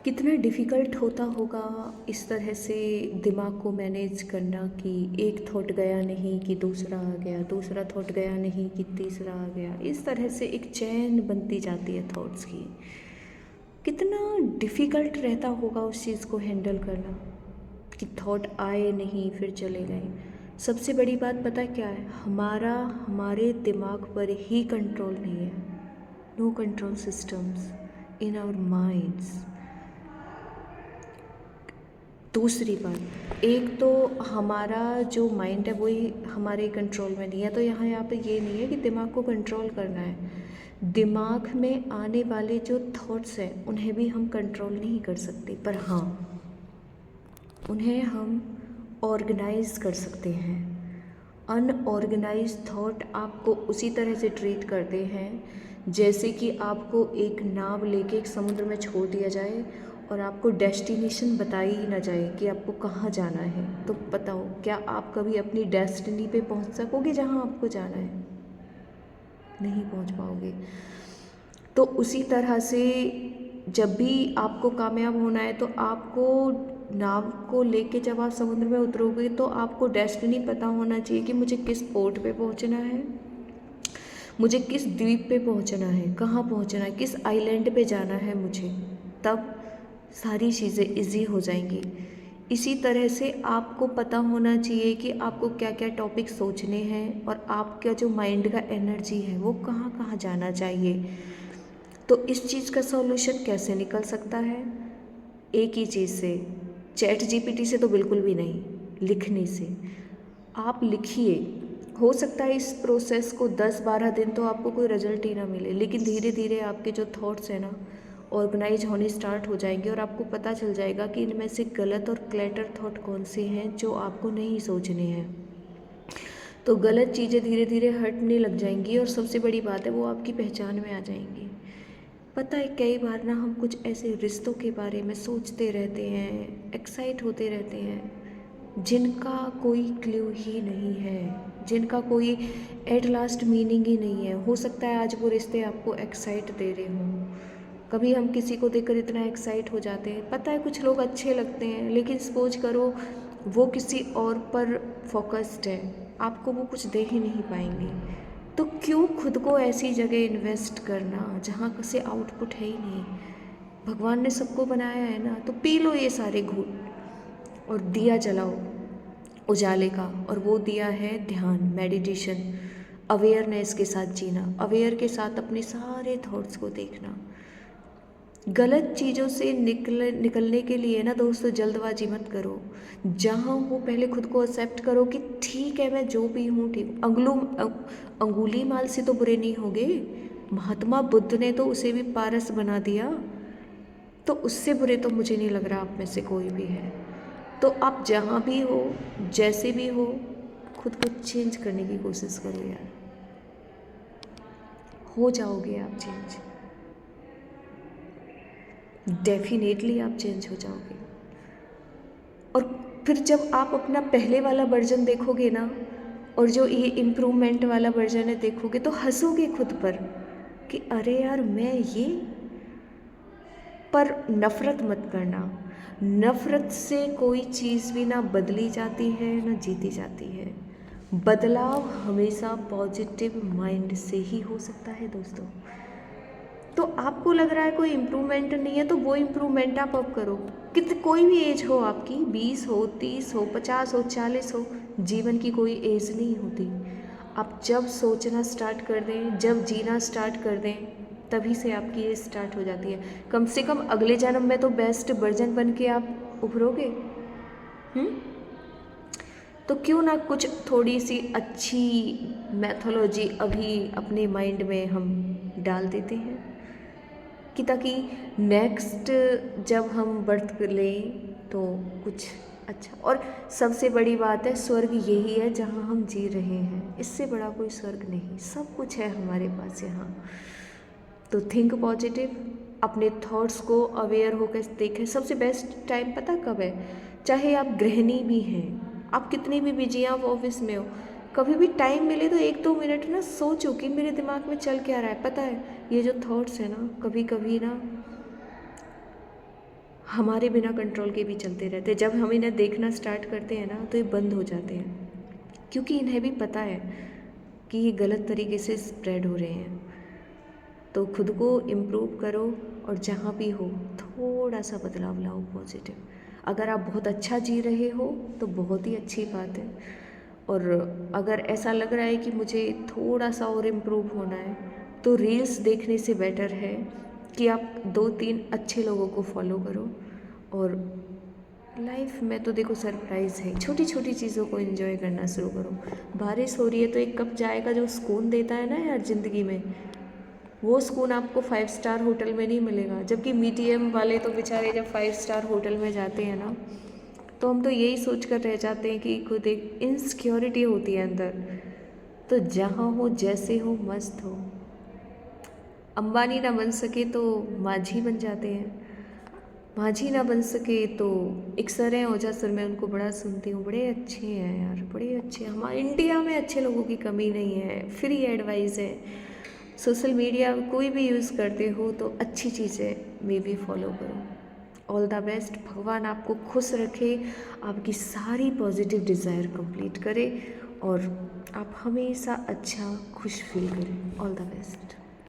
कितना डिफ़िकल्ट होता होगा इस तरह से दिमाग को मैनेज करना कि एक थॉट गया नहीं कि दूसरा आ गया, दूसरा थॉट गया नहीं कि तीसरा आ गया। इस तरह से एक चैन बनती जाती है थॉट्स की। कितना डिफ़िकल्ट रहता होगा उस चीज़ को हैंडल करना कि थॉट आए नहीं फिर चले गए। सबसे बड़ी बात पता है क्या है, हमारे दिमाग पर ही कंट्रोल नहीं है। No control systems in our minds. दूसरी बात, एक तो हमारा जो माइंड है वही हमारे कंट्रोल में नहीं है। तो यहाँ पे ये नहीं है कि दिमाग को कंट्रोल करना है। दिमाग में आने वाले जो थॉट्स हैं उन्हें भी हम कंट्रोल नहीं कर सकते, पर हाँ उन्हें हम ऑर्गेनाइज कर सकते हैं। अनऑर्गेनाइज थॉट आपको उसी तरह से ट्रीट करते हैं जैसे कि आपको एक नाव लेके एक समुद्र में छोड़ दिया जाए और आपको डेस्टिनेशन बताई ही ना जाए कि आपको कहाँ जाना है। तो बताओ, क्या आप कभी अपनी डेस्टिनी पे पहुँच सकोगे जहाँ आपको जाना है? नहीं पहुँच पाओगे। तो उसी तरह से जब भी आपको कामयाब होना है तो आपको नाव को लेके जब आप समुद्र में उतरोगे तो आपको डेस्टिनी पता होना चाहिए कि मुझे किस पोर्ट पे पहुंचना है, मुझे किस द्वीप पे पहुंचना है, कहाँ पहुंचना है, किस आइलैंड पे जाना है मुझे। तब सारी चीज़ें इजी हो जाएंगी। इसी तरह से आपको पता होना चाहिए कि आपको क्या क्या टॉपिक सोचने हैं और आपका जो माइंड का एनर्जी है वो कहाँ कहाँ जाना चाहिए। तो इस चीज़ का सॉल्यूशन कैसे निकल सकता है? एक ही चीज़ से, चैट जीपीटी से तो बिल्कुल भी नहीं, लिखने से। आप लिखिए। हो सकता है इस प्रोसेस को 10-12 दिन तो आपको कोई रिजल्ट ही ना मिले, लेकिन धीरे धीरे आपके जो थॉट्स हैं ना ऑर्गेनाइज होने स्टार्ट हो जाएंगे और आपको पता चल जाएगा कि इनमें से गलत और क्लैटर थॉट कौन से हैं जो आपको नहीं सोचने हैं। तो गलत चीज़ें धीरे धीरे हटने लग जाएंगी और सबसे बड़ी बात है वो आपकी पहचान में आ जाएंगी। पता है कई बार ना हम कुछ ऐसे रिश्तों के बारे में सोचते रहते हैं, एक्साइट होते रहते हैं, जिनका कोई क्ल्यू ही नहीं है, जिनका कोई एट लास्ट मीनिंग ही नहीं है। हो सकता है आज वो रिश्ते आपको एक्साइट दे रहे हों। कभी हम किसी को देखकर इतना एक्साइट हो जाते हैं, पता है कुछ लोग अच्छे लगते हैं, लेकिन सपोज करो वो किसी और पर फोकस्ड है, आपको वो कुछ दे ही नहीं पाएंगे। तो क्यों खुद को ऐसी जगह इन्वेस्ट करना जहाँ से आउटपुट है ही नहीं। भगवान ने सबको बनाया है ना, तो पी लो ये सारे घूंट और दिया जलाओ उजाले का। और वो दिया है ध्यान, मेडिटेशन, अवेयरनेस के साथ जीना, अवेयर के साथ अपने सारे थॉट्स को देखना। गलत चीज़ों से निकलने के लिए ना दोस्तों जल्दबाजी मत करो। जहाँ हो पहले खुद को एक्सेप्ट करो कि ठीक है मैं जो भी हूँ ठीक। अंगुली माल से तो बुरे नहीं होगे। महात्मा बुद्ध ने तो उसे भी पारस बना दिया, तो उससे बुरे तो मुझे नहीं लग रहा आप में से कोई भी है। तो आप जहाँ भी हो, जैसे भी हो, खुद को चेंज करने की कोशिश करो यार, हो जाओगे आप चेंज। डेफिनेटली आप चेंज हो जाओगे। और फिर जब आप अपना पहले वाला वर्जन देखोगे ना और जो ये इम्प्रूवमेंट वाला वर्जन है देखोगे तो हंसोगे खुद पर कि अरे यार मैं ये। पर नफ़रत मत करना। नफ़रत से कोई चीज़ भी ना बदली जाती है ना जीती जाती है। बदलाव हमेशा पॉजिटिव माइंड से ही हो सकता है दोस्तों। तो आपको लग रहा है कोई इम्प्रूवमेंट नहीं है तो वो इम्प्रूवमेंट आप अब करो। कोई भी एज हो आपकी, 20 हो, 30 हो, 50 हो, 40 हो, जीवन की कोई एज नहीं होती। आप जब सोचना स्टार्ट कर दें, जब जीना स्टार्ट कर दें, तभी से आपकी एज स्टार्ट हो जाती है। कम से कम अगले जन्म में तो बेस्ट वर्जन बन के आप उभरोगे। तो क्यों ना कुछ थोड़ी सी अच्छी मैथोलॉजी अभी अपने माइंड में हम डाल देते हैं कि ताकि नेक्स्ट जब हम बर्थ लें तो कुछ अच्छा। और सबसे बड़ी बात है, स्वर्ग यही है जहाँ हम जी रहे हैं, इससे बड़ा कोई स्वर्ग नहीं। सब कुछ है हमारे पास यहाँ। तो थिंक पॉजिटिव, अपने थॉट्स को अवेयर होकर देखें। सबसे बेस्ट टाइम पता कब है? चाहे आप गृहिणी भी हैं, आप कितनी भी बिजी हैं, आप ऑफिस में हो, कभी भी टाइम मिले तो 1-2 मिनट ना सोचो कि मेरे दिमाग में चल क्या रहा है। पता है ये जो थॉट्स है ना कभी कभी ना हमारे बिना कंट्रोल के भी चलते रहते हैं। जब हम इन्हें देखना स्टार्ट करते हैं ना तो ये बंद हो जाते हैं, क्योंकि इन्हें भी पता है कि ये गलत तरीके से स्प्रेड हो रहे हैं। तो खुद को इम्प्रूव करो और जहाँ भी हो थोड़ा सा बदलाव लाओ पॉजिटिव। अगर आप बहुत अच्छा जी रहे हो तो बहुत ही अच्छी बात है, और अगर ऐसा लग रहा है कि मुझे थोड़ा सा और इम्प्रूव होना है तो रील्स देखने से बेटर है कि आप 2-3 अच्छे लोगों को फॉलो करो। और लाइफ में तो देखो सरप्राइज़ है, छोटी छोटी चीज़ों को एंजॉय करना शुरू करो। बारिश हो रही है तो एक कप चाय का जो सुकून देता है ना यार ज़िंदगी में, वो सुकून आपको 5 स्टार होटल में नहीं मिलेगा। जबकि मीडियम वाले तो बेचारे जब 5 स्टार होटल में जाते हैं ना तो हम तो यही सोच कर रह जाते हैं कि खुद एक इनसिक्योरिटी होती है अंदर। तो जहाँ हो जैसे हो मस्त हो। अंबानी ना बन सके तो माझी बन जाते हैं, माझी ना बन सके तो एक सर हैं ओझा सर, मैं उनको बड़ा सुनती हूँ, बड़े अच्छे हैं यार, बड़े अच्छे। हमारे इंडिया में अच्छे लोगों की कमी नहीं है, फ्री एडवाइस है। सोशल मीडिया कोई भी यूज़ करते हो तो अच्छी चीज़ें में भी फॉलो करो। ऑल द बेस्ट, भगवान आपको खुश रखे, आपकी सारी पॉजिटिव डिज़ायर कंप्लीट करे और आप हमेशा अच्छा खुश फील करें। All the best.